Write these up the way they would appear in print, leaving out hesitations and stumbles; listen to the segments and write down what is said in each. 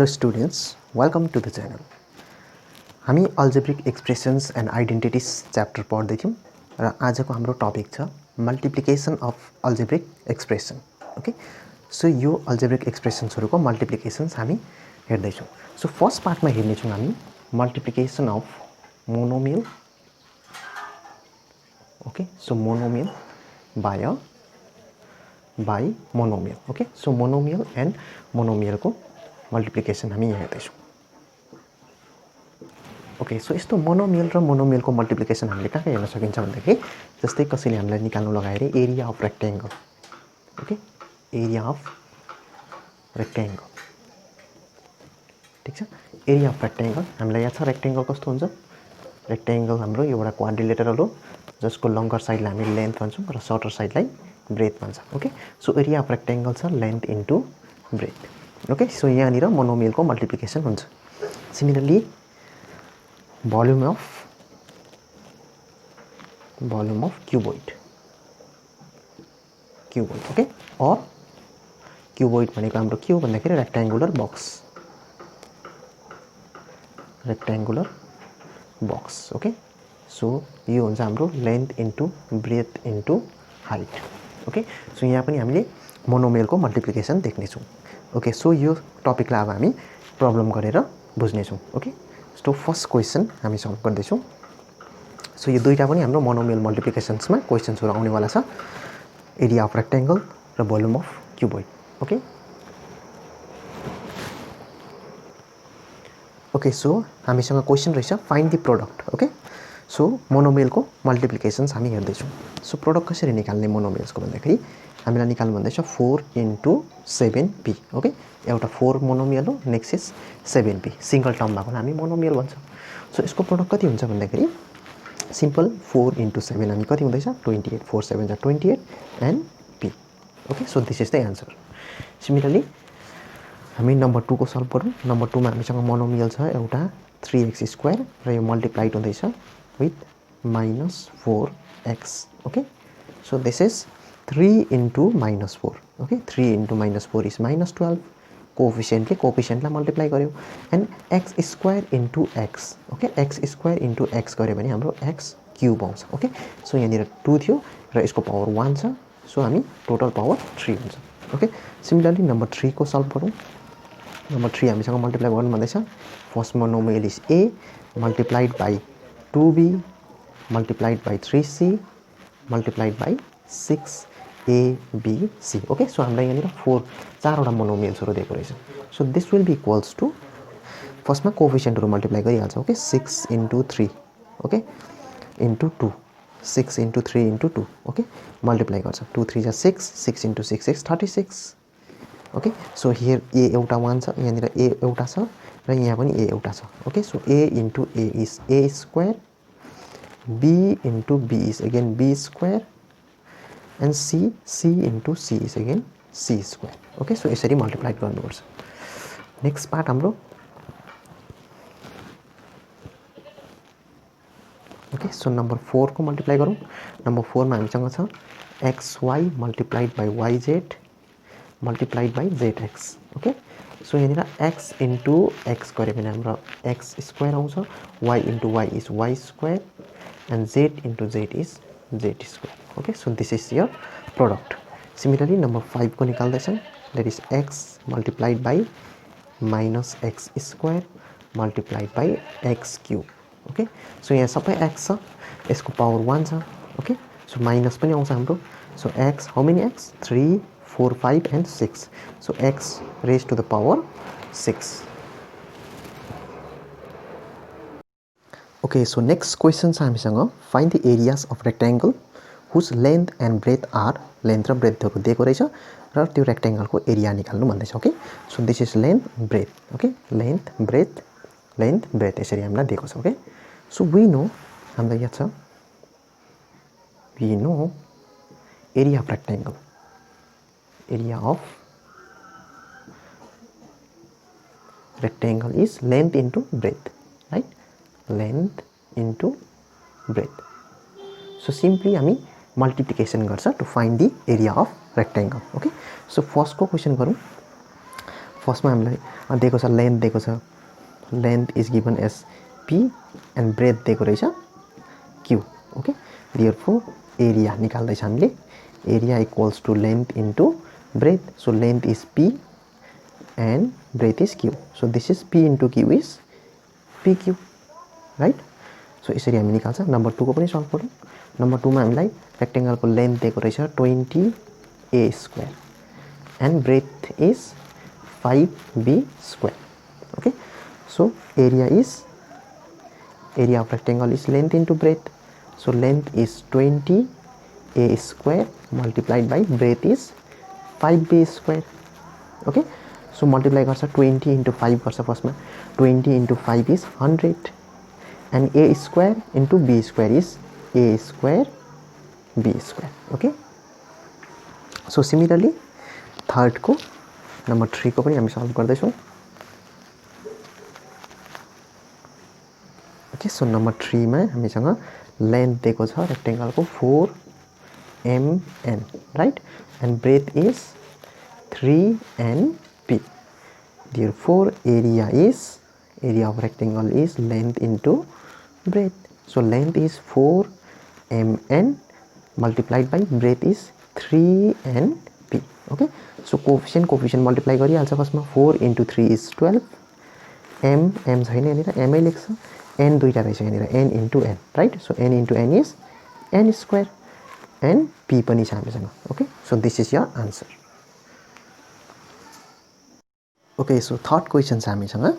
Hello students, welcome to the channel. हामी algebraic expressions and identities chapter पढ्दै थियौं र आजको हाम्रो टपिक छ multiplication of algebraic expression. Okay, so यो algebraic expressions हरुको multiplications हामी हेर्दै छौं. So first part मा हेर्ने छौं हामी multiplication of monomial. Okay, so monomial by monomial. Okay, so monomial and monomial को multiplication हामी हेर्दै छौं. Okay, so यस्तो monomial र monomial को multiplication हामीले कहाँ हेर्न सकिन्छ भन्दाखेरि जस्तै कसैले हामीलाई निकाल्नु लगाए area of rectangle. Okay, area of rectangle. ठीक छ, area of rectangle हामीलाई याद छ rectangle कस्तो हुन्छ. rectangle हाम्रो एउटा quadrilateral हो जसको longer side लाई हामी length भन्छौं र shorter side लाई breadth भन्छ. Okay, so area of rectangle छ length into breadth. Okay, so यहाँनिर monomial को multiplication हुन्छ. Similarly, volume of cuboid. Okay, or cuboid भनेको हाम्रो के हो भन्दाखेरि rectangular box. Okay, so यो हुन्छ हाम्रो length into breadth into height. Okay, so यहाँ पनि हामीले monomial को multiplication देख्ने छौं. Okay, so यो टपिक लाई अब हामी प्रब्लम गरेर बुझ्ने छौं. Okay, so first question हामी सल्भ गर्दै छौं. So यो दुईटा पनि हाम्रो monomial multiplications मा क्वेशन्स हरु आउने वाला छ. area of rectangle र volume of cuboid. Okay, okay, so हामीसँग क्वेशन रहेछ find the product. Okay, so monomial को multiplications हामी हेर्दै छौं. So product कसरी निकाल्ने monomials को भन्दाखेरि हामीलाई निकाल्नु भन्दैछ 4 into 7p. Okay, एउटा 4 monomial हो, next is 7p single term भएको हामी monomial भन्छ. So यसको प्रोडक्ट कति हुन्छ भन्दाखेरि सिम्पल 4 into 7 हामी कति हुँदैछ 28. 4 7 जा 28 and p. Okay, so this is the answer. Similarly, हामी नम्बर 2 को सल्भ गरौँ. नम्बर 2 मा हामीसँग मोनोमियल छ एउटा 3x स्क्वायर र यो मल्टिप्लाइड हुँदैछ with -4x. Okay, so this is 3 into -4. Okay, 3 into -4 is -12. Coefficient लाई मल्टिप्लाई गर्यो and x square into x. Okay, x square into x गर्यो भने हाम्रो x क्यूब आउँछ. Okay, so यहाँनिर 2 थियो र यसको पावर 1 छ, सो हामी टोटल पावर 3 हुन्छ. Okay, सिमिलरली नम्बर 3 को सल्भ गरौँ. नम्बर 3 हामीसँग मल्टिप्लाई गर्नु भन्दैछ. First monomial is a multiplied by 2b multiplied by 3c multiplied by 6abc. Okay, so हामीलाई यहाँनिर 4 वटा मोनोमियल्सहरु दिएको रहेछ. So this will be equals to फर्स्टमा कोएफिशिएन्टहरु मल्टिप्लाई गरिहाल्छ. Okay, 6 into 3. Okay, into 2. 6 into 3 into 2. Okay, multiply गर्छ. 2 3 जा 6. 6 into 6 is 36. Okay, so here a एउटा 1 छ, यहाँनिर a एउटा छ र यहाँ पनि a एउटा छ. Okay, so a into a is a square, b into b is again b square, and c into c is again c square. Okay, so यसरी मल्टिप्लाई गर्नुपर्छ. नेक्स्ट पार्ट हाम्रो ओके, सो नम्बर 4 को multiply गरौँ. Number 4 मा हामीसँग छ xy multiplied by yz multiplied by zx. Okay, so यहाँनिर x into x गर्यो भने हाम्रो x स्क्वायर आउँछ, y into y is y square, and z into z is z square. Okay, so this is your product. Similarly, number 5 को निकाल्दैछौं. That is x multiplied by minus x square multiplied by x cube. Okay, so यहाँ सबै x छ, यसको power 1 छ. Okay, so minus पनि आउँछ हाम्रो. So x, how many x? 3 4 5 and 6. So x raised to the power 6. Okay, so next question छ हामीसँग find the areas of rectangle whose length and breadth are. Length र breath को दिएको रहेछ र त्यो रेक्टेंगल को एरिया निकाल्नु भन्दैछ. Okay, so this is length breadth. Okay, length breadth यसरी हामीलाई दिएको छ. ओके, सो वी नो हामीलाई याद छ, we know area of rectangle, area of rectangle is length into breadth. Right, length into breadth. So simply हामी multiplication गर्छ to find the area of rectangle. Okay, so first को question गरौँ. फर्स्टमा हामीलाई दिएको छ लेन्थ दिएको छ, length is given as p and breadth दिएको रहेछ q. ओके, देयरफोर एरिया निकाल्दै छ हामीले, area equals to length into breadth. So length is p and breadth is q. So this is p into q is pq, right? So यसरी हामी निकाल्छ. Number 2 को पनि सल्भ गरौँ. नम्बर 2 मा हामीलाई रेक्टेंगलको लेन्थ दिएको रहेछ 20a square and breadth is 5b square. Okay, so area of rectangle is length into breadth. So length is 20a square multiplied by breadth is 5b square. Okay, so multiply गर्छ 20 into 5 गर्छ फर्स्टमा. 20 into 5 is 100 and a square into b square is a square b square. Okay, so similarly third को number 3 को पनि हामी solve गर्दैछौँ. Okay, so number 3 मा हामीसँग लेन्थ दिएको छ रेक्टेंगलको 4mn, right, and breadth is 3np. Therefore area of rectangle is length into breadth. So length is 4mn multiplied by breadth is 3np. Okay, so coefficient multiply गरिहाल्छ फर्स्टमा. 4 into 3 is 12. m छैन यहाँनिर, m लेख्छ. n दुईटा रहेछ यहाँनिर, n into n, right? So n into n is n square and p पनि छ हामीसँग. Okay, so this is your answer. Okay, so third question छ हामीसँग.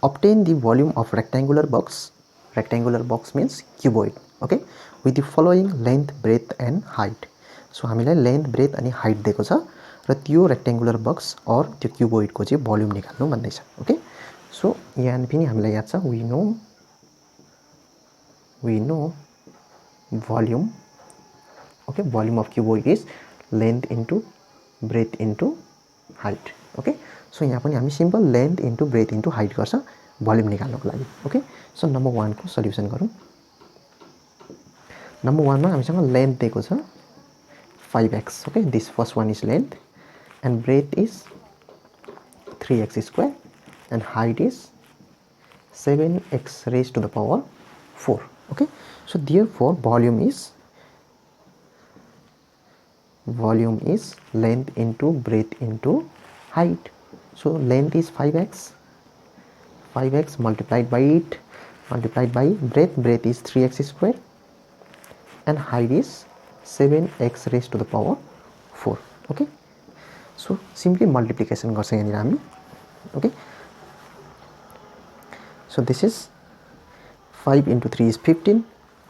Obtain the volume of rectangular box. Rectangular box means cuboid. Okay, with the following length, breadth and height. So हामीलाई length, breath अनि height दिएको छ र त्यो rectangular box और त्यो क्यूबोइड को चाहिँ भोल्युम निकाल्नु भन्दैछ. ओके, सो यहाँ पनि हामीलाई याद छ, we know volume. Okay, volume of cuboid is length into breadth into height. Okay, so यहाँ पनि हामी simple length into breadth into height गर्छ भोल्युम निकाल्नको लागि. ओके, सो नम्बर 1 को सल्युसन गरौँ. नम्बर 1 मा हामीसँग लेन्थ दिएको छ 5x. Okay, this first one is length and breadth is 3x square and height is 7x raised to the power 4. Okay, so therefore volume is length into breadth into height. So length is 5x multiplied by 8 multiplied by breadth is 3x square and height is 7x raised to the power 4. Okay, so simply multiplication गर्छ यहाँनिर हामी. Okay, so this is 5 into 3 is 15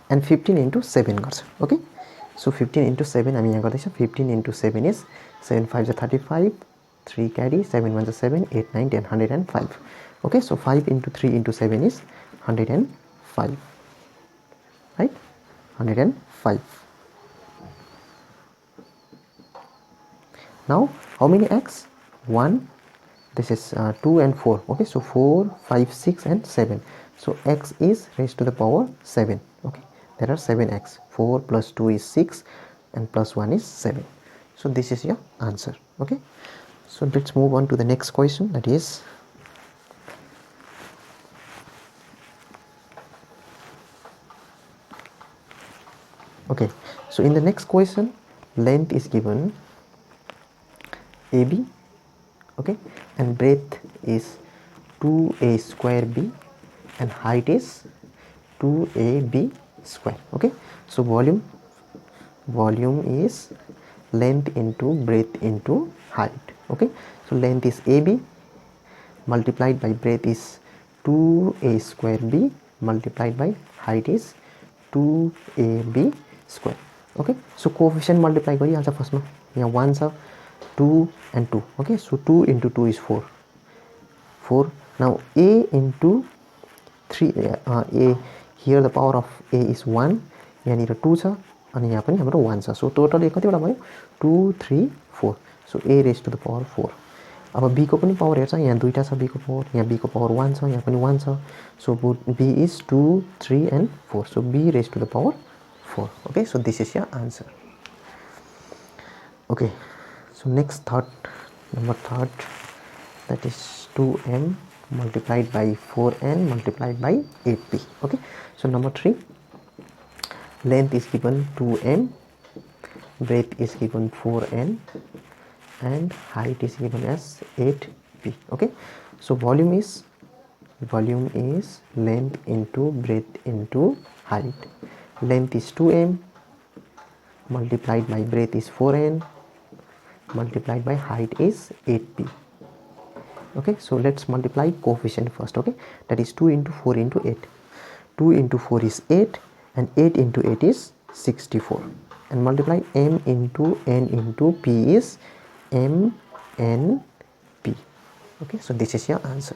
and 15 into 7 गर्छ. Okay, so 15 into 7 हामी यहाँ गर्दैछ. 15 into 7 is 7 5 is 35, 3 carry, 7 1 is 7, 8 9 10 105. Okay, so 5 into 3 into 7 is 105, right? 105. Now how many x? 1, this is 2 and 4. Okay, so 4 5 6 and 7. So x is raised to the power 7. Okay, there are 7x. 4 plus 2 is 6 and plus 1 is 7. So this is your answer. Okay, so let's move on to the next question, that is okay, so in the next question length is given AB, okay, and breadth is 2a square b and height is 2ab square. Okay, so volume is length into breadth into height. Okay, so length is AB multiplied by breadth is 2a square b multiplied by height is 2ab square. Okay, so coefficient multiply गरिहाल्छ फर्स्टमा. यहाँ 1 छ, 2 and 2. Okay, so 2 into 2 is 4. Now a into 3 a, here the power of a is 1, यहाँनिर 2 छ अनि यहाँ पनि हाम्रो 1 छ. सो टोटल कतिवटा भयो? 2 3 4. So a raised to the power 4. अब b को पनि पावर हेर्छ, यहाँ दुईटा छ b को पावर, यहाँ b को पावर 1 छ, यहाँ पनि 1 छ. So b is 2 3 and 4. So b raised to the power 4. Okay, so this is your answer. Okay, so next number third that is 2m multiplied by 4n multiplied by 8p. Okay, so number 3, length is given 2m, breadth is given 4n, and height is given as 8p. Okay, so volume is length into breadth into height. Length is 2m multiplied by breadth is 4n multiplied by height is 8p. Okay, so let's multiply coefficient first. Okay, that is 2 into 4 into 8. 2 into 4 is 8 and 8 into 8 is 64, and multiply m into n into p is m n p. Okay, so this is your answer.